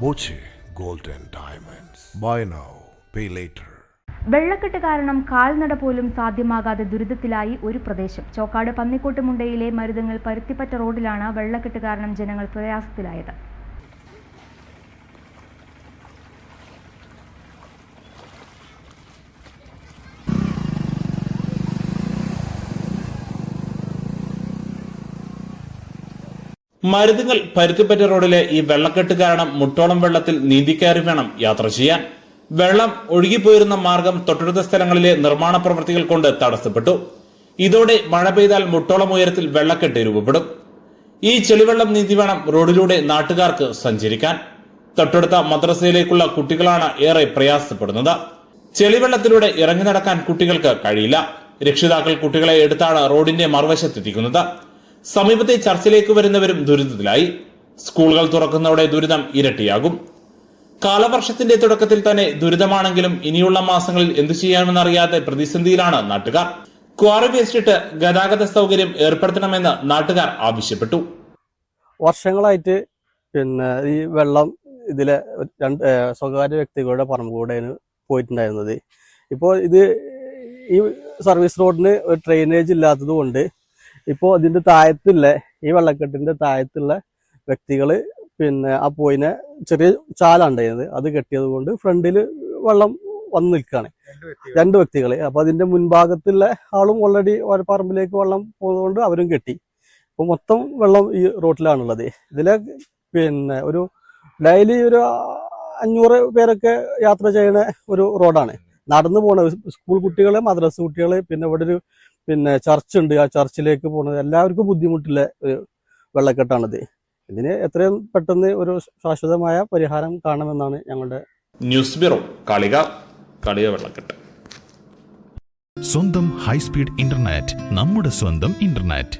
Boche Gold and Diamonds. Buy now, pay later. വെള്ളക്കെട്ട് കാരണം കാൽനട പോലും സാധ്യമാകാതെ ദുരിതത്തിലായി ഒരു പ്രദേശം. ചോക്കാട് പന്നിക്കോട്ട് മുണ്ടയിലെ മരുതങ്ങൽ പരുത്തിപ്പറ്റ റോഡിലാണ് വെള്ളക്കെട്ട് കാരണം ജനങ്ങൾ പ്രയാസത്തിലായത്. മരുതങ്ങൽ പരുത്തിപ്പറ്റ റോഡിലെ ഈ വെള്ളക്കെട്ട് കാരണം മുട്ടോളം വെള്ളത്തിൽ നീന്തിക്കയറി വേണം യാത്ര ചെയ്യാൻ. വെള്ളം ഒഴുകിപ്പോയിരുന്ന മാർഗം തൊട്ടടുത്ത സ്ഥലങ്ങളിലെ നിർമ്മാണ പ്രവൃത്തികൾ കൊണ്ട് തടസ്സപ്പെട്ടു. ഇതോടെ മഴ പെയ്താൽ മുട്ടോളം ഉയരത്തിൽ വെള്ളക്കെട്ട് രൂപപ്പെടും. ഈ ചെളിവെള്ളം നീന്തി വേണം റോഡിലൂടെ നാട്ടുകാർക്ക് സഞ്ചരിക്കാൻ. തൊട്ടടുത്ത മദ്രസയിലേക്കുള്ള കുട്ടികളാണ് ഏറെ പ്രയാസപ്പെടുന്നത്. ചെളിവെള്ളത്തിലൂടെ ഇറങ്ങി നടക്കാൻ കുട്ടികൾക്ക് കഴിയില്ല. രക്ഷിതാക്കൾ കുട്ടികളെ എടുത്താണ് റോഡിന്റെ മറുവശത്തെത്തിക്കുന്നത്. സമീപത്തെ ചർച്ചിലേക്ക് വരുന്നവരും ദുരിതത്തിലായി. സ്കൂളുകൾ തുറക്കുന്നതോടെ ദുരിതം ഇരട്ടിയാകും. കാലവർഷത്തിന്റെ തുടക്കത്തിൽ തന്നെ ദുരിതമാണെങ്കിലും ഇനിയുള്ള മാസങ്ങളിൽ എന്തു ചെയ്യാമെന്നറിയാതെ പ്രതിസന്ധിയിലാണ് നാട്ടുകാർ. ക്വാറി വേസ്റ്റിട്ട് ഗതാഗത സൗകര്യം ഏർപ്പെടുത്തണമെന്ന് നാട്ടുകാർ ആവശ്യപ്പെട്ടു. വർഷങ്ങളായിട്ട് ഈ വെള്ളം ഇതിലെ സ്വകാര്യ വ്യക്തികളുടെ പറമ്പുകൂടെയാണ് പോയിട്ടുണ്ടായിരുന്നത്. ഇപ്പോൾ ഇത് ഈ സർവീസ് റോഡിന് ഒരു ഡ്രെയിനേജ് ഇല്ലാത്തത് കൊണ്ട് ഇപ്പോൾ ഇതിന്റെ താഴത്തുള്ള ഈ വെള്ളക്കെട്ടിന്റെ താഴത്തുള്ള വ്യക്തികള് ആ പോയിനെ ചെറിയ ചാലുണ്ടായിരുന്നത് അത് കെട്ടിയത് കൊണ്ട് ഫ്രണ്ടില് വെള്ളം വന്ന് നിൽക്കുകയാണ്. രണ്ട് വ്യക്തികള്. അപ്പൊ അതിന്റെ മുൻഭാഗത്തുള്ള ആളും ഓൾറെഡി പറമ്പിലേക്ക് വെള്ളം പോകുന്നതുകൊണ്ട് അവരും കെട്ടി. ഇപ്പൊ മൊത്തം വെള്ളം ഈ റോഡിലാണുള്ളത്. ഇതിലെ ഒരു ഡെയിലി ഒരു 500 പേരൊക്കെ യാത്ര ചെയ്യുന്ന ഒരു റോഡാണ്. നടന്നു പോണ സ്കൂൾ കുട്ടികള്, മദ്രസ കുട്ടികള്, പിന്നെ ഇവിടെ ഒരു ചർച്ച് ഉണ്ട്. ആ ചർച്ചിലേക്ക് പോകുന്നത് എല്ലാവർക്കും ബുദ്ധിമുട്ടുള്ള ഒരു വെള്ളക്കെട്ടാണിത്. ഇതിന് എത്രയും പെട്ടെന്ന് ഒരു ശാശ്വതമായ പരിഹാരം കാണണമെന്നാണ് ഞങ്ങളുടെ. ന്യൂസ് ബ്യൂറോ, കളിക വെള്ളക്കെട്ട്. സ്വന്തം ഹൈസ്പീഡ് ഇന്റർനെറ്റ്, നമ്മുടെ സ്വന്തം ഇന്റർനെറ്റ്.